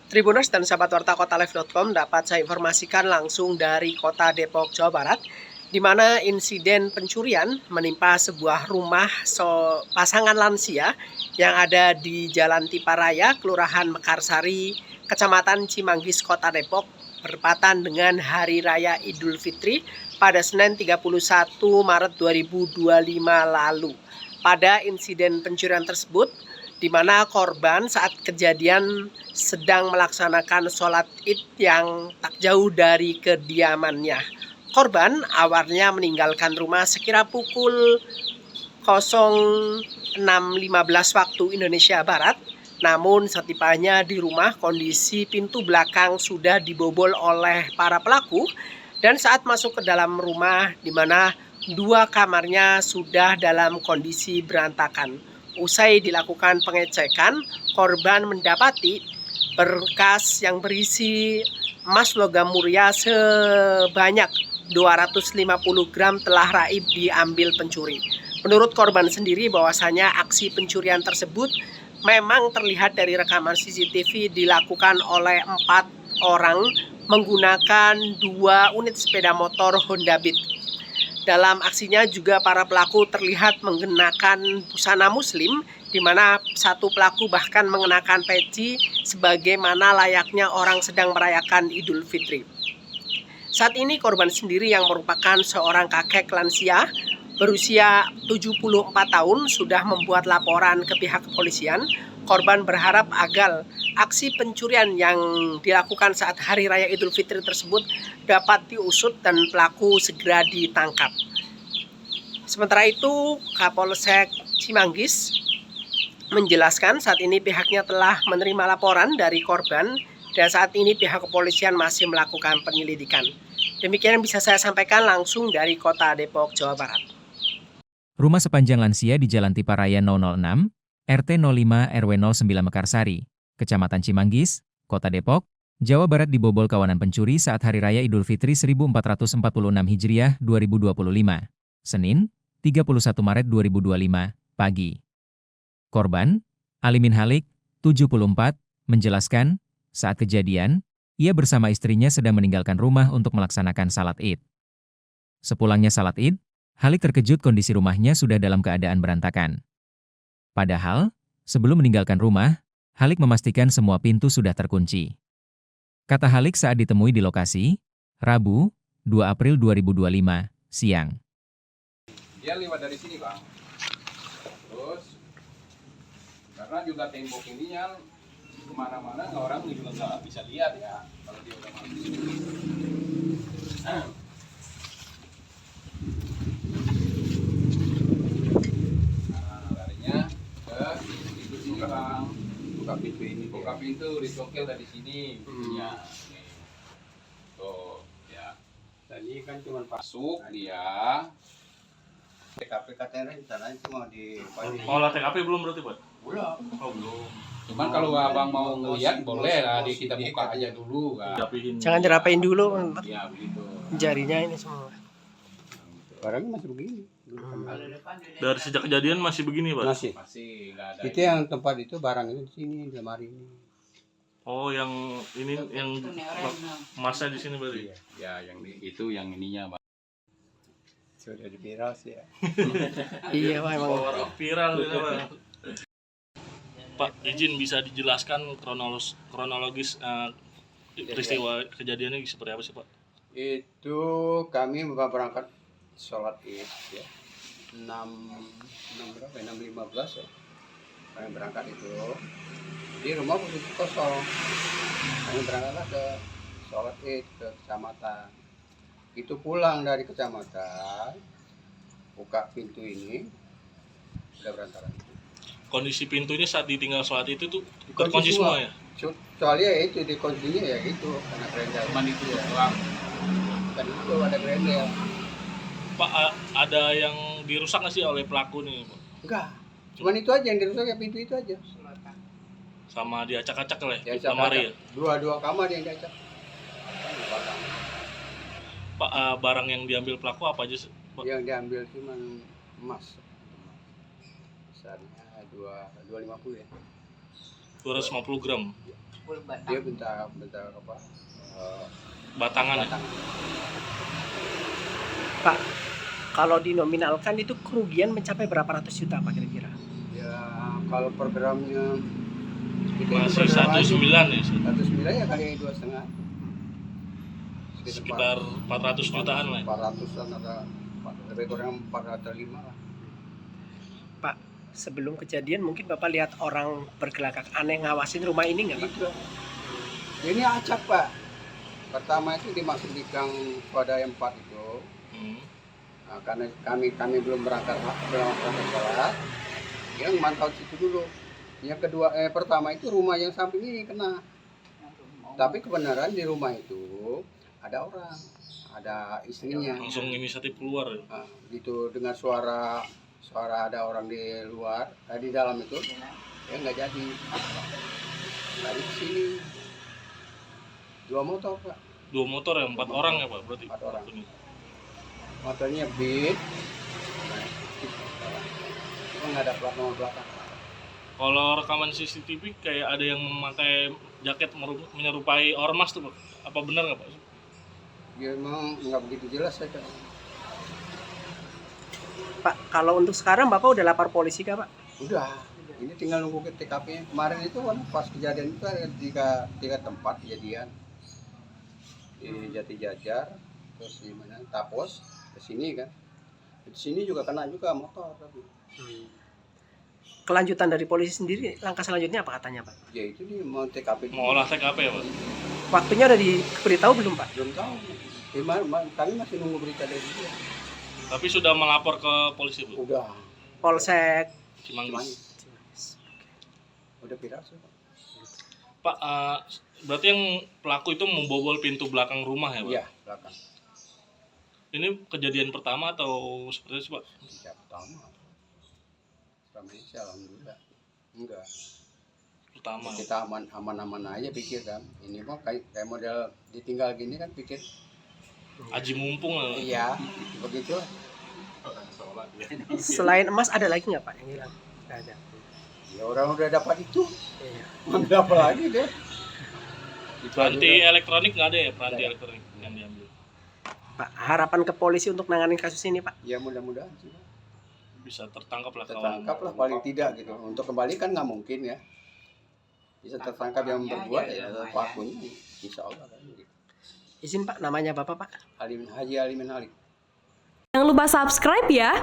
Tribuners dan sahabat warta kotalive.com dapat saya informasikan langsung dari kota Depok, Jawa Barat, di mana insiden pencurian menimpa sebuah rumah pasangan lansia yang ada di Jalan Tiparaya, Kelurahan Mekarsari, Kecamatan Cimanggis, Kota Depok, bertepatan dengan Hari Raya Idul Fitri pada Senin 31 Maret 2025 lalu. Pada insiden pencurian tersebut, di mana korban saat kejadian sedang melaksanakan sholat id yang tak jauh dari kediamannya. Korban awalnya meninggalkan rumah sekira pukul 06.15 waktu Indonesia Barat. Namun setibanya di rumah, kondisi pintu belakang sudah dibobol oleh para pelaku, dan saat masuk ke dalam rumah di mana dua kamarnya sudah dalam kondisi berantakan. Usai dilakukan pengecekan, korban mendapati berkas yang berisi emas logam mulia sebanyak 250 gram telah raib diambil pencuri. Menurut korban sendiri bahwasanya aksi pencurian tersebut memang terlihat dari rekaman CCTV dilakukan oleh 4 orang menggunakan 2 unit sepeda motor Honda Beat. Dalam aksinya juga para pelaku terlihat mengenakan busana muslim, di mana satu pelaku bahkan mengenakan peci sebagaimana layaknya orang sedang merayakan Idul Fitri. Saat ini korban sendiri yang merupakan seorang kakek lansia berusia 74 tahun sudah membuat laporan ke pihak kepolisian. Korban berharap agar aksi pencurian yang dilakukan saat Hari Raya Idul Fitri tersebut dapat diusut dan pelaku segera ditangkap. Sementara itu, Kapolsek Cimanggis menjelaskan saat ini pihaknya telah menerima laporan dari korban dan saat ini pihak kepolisian masih melakukan penyelidikan. Demikian yang bisa saya sampaikan langsung dari kota Depok, Jawa Barat. Rumah sepanjang lansia di Jalan Tiparaya 006, RT 05 RW 09 Mekarsari, Kecamatan Cimanggis, Kota Depok, Jawa Barat dibobol kawanan pencuri saat Hari Raya Idul Fitri 1446 Hijriah 2025, Senin, 31 Maret 2025, pagi. Korban, Alimin Halik, 74, menjelaskan, saat kejadian, ia bersama istrinya sedang meninggalkan rumah untuk melaksanakan salat Id. Sepulangnya salat Id, Halik terkejut kondisi rumahnya sudah dalam keadaan berantakan. Padahal, sebelum meninggalkan rumah, Halik memastikan semua pintu sudah terkunci. Kata Halik saat ditemui di lokasi, Rabu, 2 April 2025, siang. Dia lewat dari sini, Bang. Terus, karena juga tembok ini yang kemana-mana orang juga nggak bisa lihat ya kalau dia udah masuk. Larinya ke pintu sini, Bang. Buka pintu ini. Buka pintu, dicongkel dari sini. Pintunya. Tuh, ya. Tadi kan cuma masuk dia. TKP katanya rencananya cuma di Olah TKP belum berarti, Pak? belum. Oh, belum. Cuman kalau abang mau ngeliat boleh lah, kita buka aja dulu kan. Dirapihin. Jangan dirapain dulu, Ya begitu. jarinya ini semua. Barangnya masih begini. Dari sejak kejadian masih begini, Pak? Masih. Masih nggak ada. Itu yang tempat itu barang itu di sini di lemari ini. Oh, yang ini yang masnya di sini berarti? Ya yang itu yang ininya, Bang. Sudah di viral sih ya. Iya, Pak, emang. Power of viral gitu, Pak. Pak, izin bisa dijelaskan kronologis peristiwa kejadiannya seperti apa sih, Pak? Itu kami berangkat sholat id ya. 6 berapa ya? 6.15 ya. Kami berangkat itu. Di rumah posisi kosong. Kami berangkatlah ke sholat id ke kecamatan. Itu pulang dari kecamatan, buka pintu ini, udah berantakan. Kondisi pintunya saat ditinggal sholat itu tuh terkunci semua ya? Soalnya ya itu di kuncinya ya itu karena grendel. Cuman itu ya doang. Kan itu ada grendel. Pak, ada yang dirusak nggak sih oleh pelaku nih, Pak? Enggak. Cuman itu aja yang dirusak ya, pintu itu aja. Sama diacak-acak lah Ya, ya, lemari ya? Dua kamar yang diacak. Pak, barang yang diambil pelaku apa aja, Pak? Yang diambil cuman emas. Besarnya 250 ya. 250 gram. Dia minta apa? Batangan ya? Batangan. Pak, kalau dinominalkan itu kerugian mencapai berapa ratus juta Pak kira-kira? Ya kalau programnya Masih 19 ya, 109 ya kali 2,5. sekitar 400 jutaan lah. 400-an ada lebih kurang 405 lah. Pak, sebelum kejadian mungkin Bapak lihat orang bergelagak aneh ngawasin rumah ini nggak Pak? Gitu. Ini acak Pak. Pertama itu dimasuk di gang Swadaya 4 itu. Nah, karena kami belum berangkat sholat, dia mantau situ dulu. Yang kedua, pertama itu rumah yang samping ini kena. Tapi kebenaran di rumah itu ada orang, ada istrinya. Langsung inisiatif keluar ya? Nah, gitu dengan suara ada orang di luar, di dalam itu, ya nggak jadi. Tadi ke sini 2 motor Pak. 2 motor ya, 4 orang ya Pak berarti? 4 orang. Ini. Motornya Beat, cuma nggak ada plat nomor belakang. Kalau rekaman CCTV kayak ada yang memakai jaket menyerupai ormas tuh Pak. Apa benar nggak Pak? Ya emang nggak begitu jelas saja. Pak, kalau untuk sekarang Bapak udah lapor polisi kah Pak? Udah, ini tinggal nunggu ke TKP-nya. Kemarin itu kan pas kejadian itu ada tiga tempat kejadian di Jati Jajar, terus di mana Tapos, ke sini kan. Di sini juga kena juga motor tapi. Kelanjutan dari polisi sendiri, langkah selanjutnya apa katanya Pak? Ya itu nih mau TKP. Mau olah TKP ya Pak? Waktunya udah diberitahu belum Pak? Belum tahu. Kami masih nunggu berita dari dia. Tapi sudah melapor ke polisi Bu? Udah. Polsek Cimanggis. Udah viral sih Pak. Pak, berarti yang pelaku itu membobol pintu belakang rumah ya Pak? Iya, belakang. Ini kejadian pertama atau seperti itu Pak? Tidak pertama. Selama ini sih alhamdulillah. Enggak. Pertama. Kita aman-aman aja pikir kan. Ini mah kayak model ditinggal gini kan pikir. Aji mumpung lah. Iya, begitu. selain emas ada lagi nggak Pak yang hilang? Nggak ada. Ya orang udah dapat itu. Iya. Ambil apa lagi deh? Itu Peranti aja. elektronik nggak ada ya? Peranti Nggak ada. elektronik yang diambil. Pak, harapan ke polisi untuk nanganin kasus ini Pak? Ya mudah-mudahan sih. Pak. Bisa tertangkap lah Tertangkap lah paling tidak gitu. Untuk kembali kan nggak mungkin ya. Bisa tertangkap yang berbuat ya pelakunya. Insya Allah kan. Gitu. Izin Pak, namanya Bapak Pak? Haji Alimin Halik. Jangan lupa subscribe ya.